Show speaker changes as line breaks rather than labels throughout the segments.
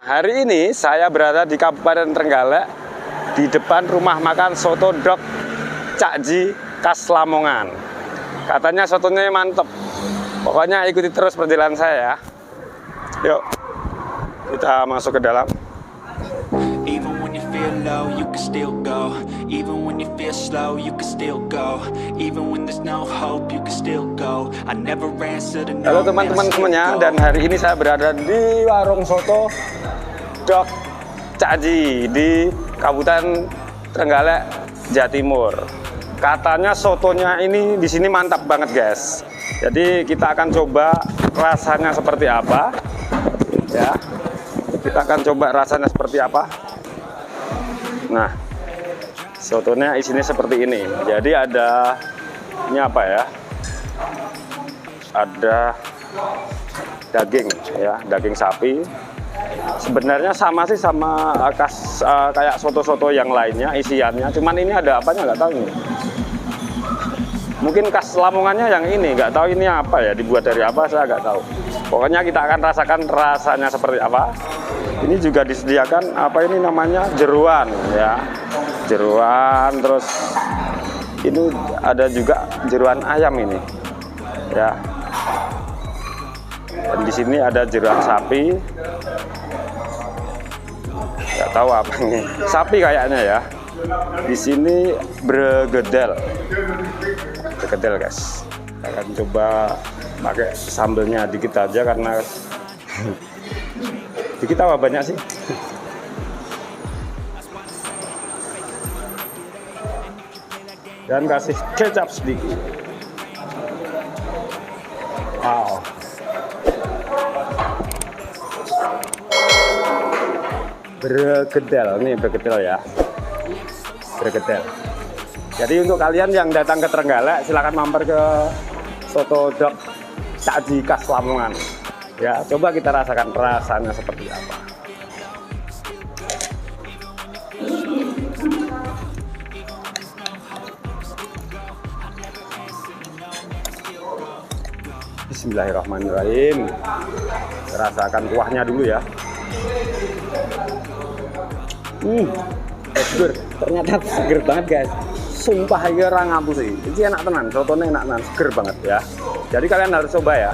Hari ini saya berada di Kabupaten Trenggalek di depan rumah makan soto dok Cakji khas Lamongan. Katanya sotonya mantep. Pokoknya ikuti terus perjalanan saya ya. Yuk, kita masuk ke dalam.
Even when you feel low, you can still go. Even when you feel slow, you can still go. Even when there's no hope, you can still go. I never answer to no.
Halo teman-teman semuanya, dan hari ini saya berada di warung soto dok Cakji di Kabupaten Trenggalek, Jawa Timur. Katanya sotonya ini di sini mantap banget, guys. Jadi kita akan coba rasanya seperti apa. Ya. Kita akan coba rasanya seperti apa. Nah, sotonya isinya seperti ini. Jadi ada ini apa ya? Ada daging ya, daging sapi. Sebenarnya sama sih sama kayak soto-soto yang lainnya isiannya. Cuman ini ada apanya nggak tahu ini. Mungkin khas Lamongannya yang ini, nggak tahu ini apa ya, dibuat dari apa saya nggak tahu. Pokoknya kita akan rasakan rasanya seperti apa. Ini juga disediakan apa ini namanya jeruan ya, jeruan, terus ini ada juga jeruan ayam ini ya. Dan di sini ada jeruan sapi, nggak tahu apa ini, sapi kayaknya ya. Di sini bergedel guys. Kita akan coba pakai sambelnya dikit aja karena dikit apa banyak sih. Dan kasih kecap sedikit. Wow. Bergedel, nih bergedel ya. Bergedel. Jadi untuk kalian yang datang ke Trenggalek, silakan mampir ke soto dok Cakji khas Lamongan. Ya, coba kita rasakan rasanya seperti apa. Bismillahirrahmanirrahim. Rasakan kuahnya dulu ya. Seger. Ternyata seger banget, guys. Sumpah ya, orang ngampus sih. Ini enak tenan, sotonya enak tenan, seger banget ya. Jadi kalian harus coba ya.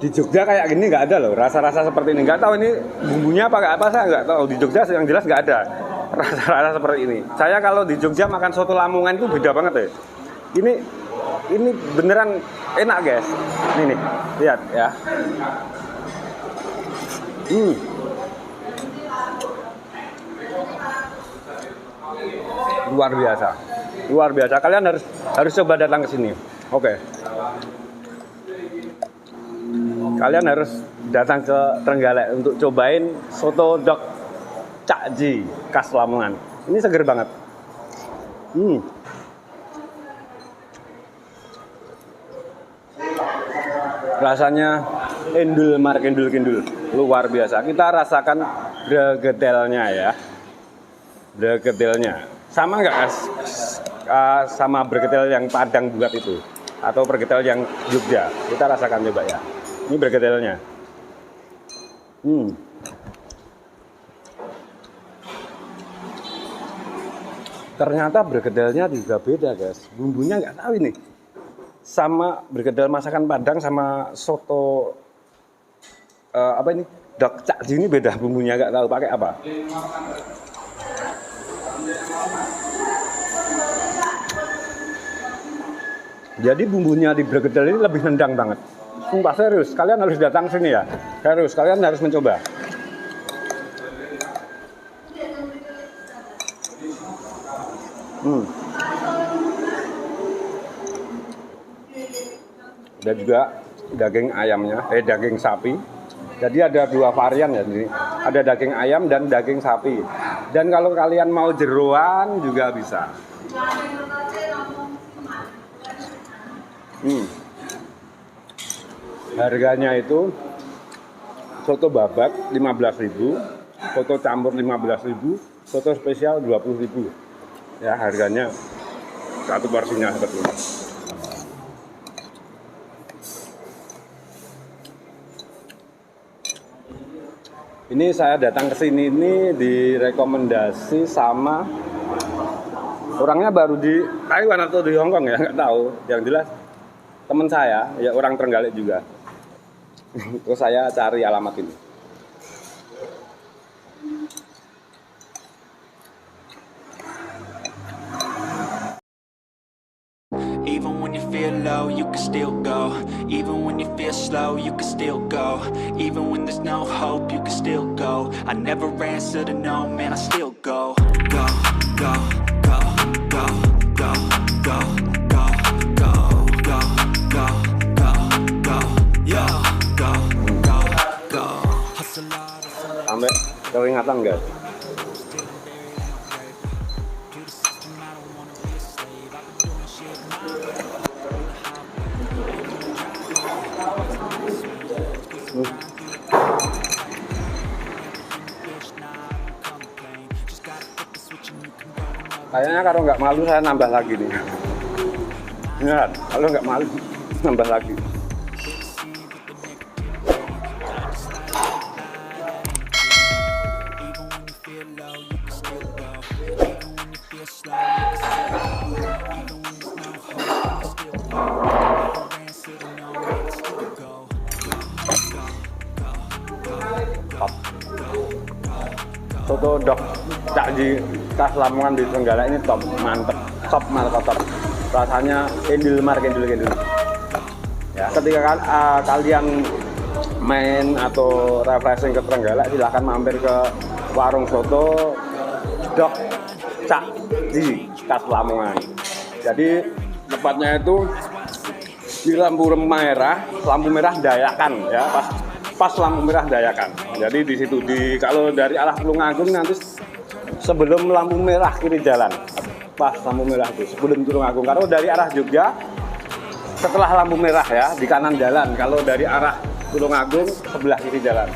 Di Jogja kayak gini nggak ada loh, rasa-rasa seperti ini. Nggak tahu ini bumbunya pakai apa, saya nggak tahu. Di Jogja yang jelas nggak ada rasa-rasa seperti ini. Saya kalau di Jogja makan soto Lamongan itu beda banget ya. Ini beneran enak, guys. Ini nih, lihat ya. Luar biasa. Kalian harus coba datang ke sini. Oke. Kalian harus datang ke Trenggalek untuk cobain soto dok Cakji khas Lamongan. Ini seger banget. Rasanya endul luar biasa. Kita rasakan bergedelnya ya. Bergedelnya sama nggak sama bergedel yang Padang buat itu atau bergedel yang Jogja? Kita rasakan coba ya. Ini bergedelnya. Ternyata bergedelnya juga beda, guys. Bumbunya nggak tahu ini. Sama bergedel masakan Padang sama soto apa ini dok Cakji ini beda bumbunya, nggak tahu pakai apa. Jadi bumbunya di bergedel ini lebih nendang banget. Sumpah serius, kalian harus datang sini ya. Serius, kalian harus mencoba. Ada juga daging ayamnya, daging sapi. Jadi ada dua varian ya, ini ada daging ayam dan daging sapi. Dan kalau kalian mau jeroan juga bisa. Harganya itu soto babat 15.000, soto campur 15.000, soto spesial 20.000. Ya, harganya satu porsinya seperti ini. Ini saya datang ke sini ini direkomendasi sama orangnya baru di Taiwan atau di Hongkong ya, nggak tahu. Yang jelas teman saya, ya orang Trenggalek juga. Terus saya cari alamat ini.
Even when you feel low, you can still go. Even when you feel slow, you can still go. Even when there's no hope, you can still go. I never answer to no, man, I still go. Go, go, go, go, go, go, go, go, go, go, go, go, yo, go, go, go. Hustle hard,
Sampai keringatan guys. Kayaknya kalau nggak malu saya nambah lagi nih. Beneran, kalau nggak malu nambah lagi. Soto dok Cakji khas Lamongan di Trenggalek ini top, mantep, top markotop. Rasanya kendil. Ya, ketika kalian main atau refreshing ke Trenggalek, silahkan mampir ke warung soto dok Cakji khas Lamongan. Jadi tepatnya itu di lampu merah Dayakan ya, pas lampu merah Dayakan. Jadi di situ kalau dari arah Tulungagung nanti sebelum lampu merah kiri jalan, pas lampu merah itu sebelum Tulungagung. Kalau dari arah Jogja setelah lampu merah ya di kanan jalan. Kalau dari arah Tulungagung sebelah kiri jalan.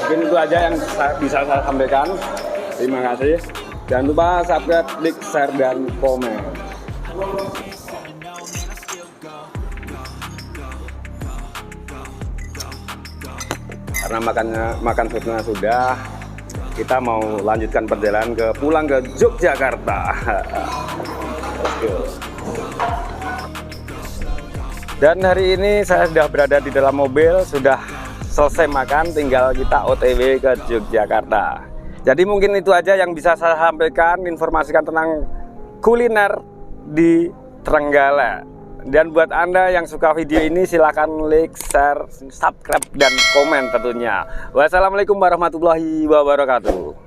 Mungkin itu aja yang bisa saya sampaikan. Terima kasih. Jangan lupa subscribe, like, share, dan komen. Karena makan sotonya sudah, kita mau lanjutkan perjalanan pulang ke Yogyakarta. Dan hari ini saya sudah berada di dalam mobil, sudah selesai makan, tinggal kita OTW ke Yogyakarta. Jadi mungkin itu aja yang bisa saya sampaikan, informasikan tentang kuliner di Trenggalek. Dan buat Anda yang suka video ini, silahkan like, share, subscribe, dan komen tentunya. Wassalamualaikum warahmatullahi wabarakatuh.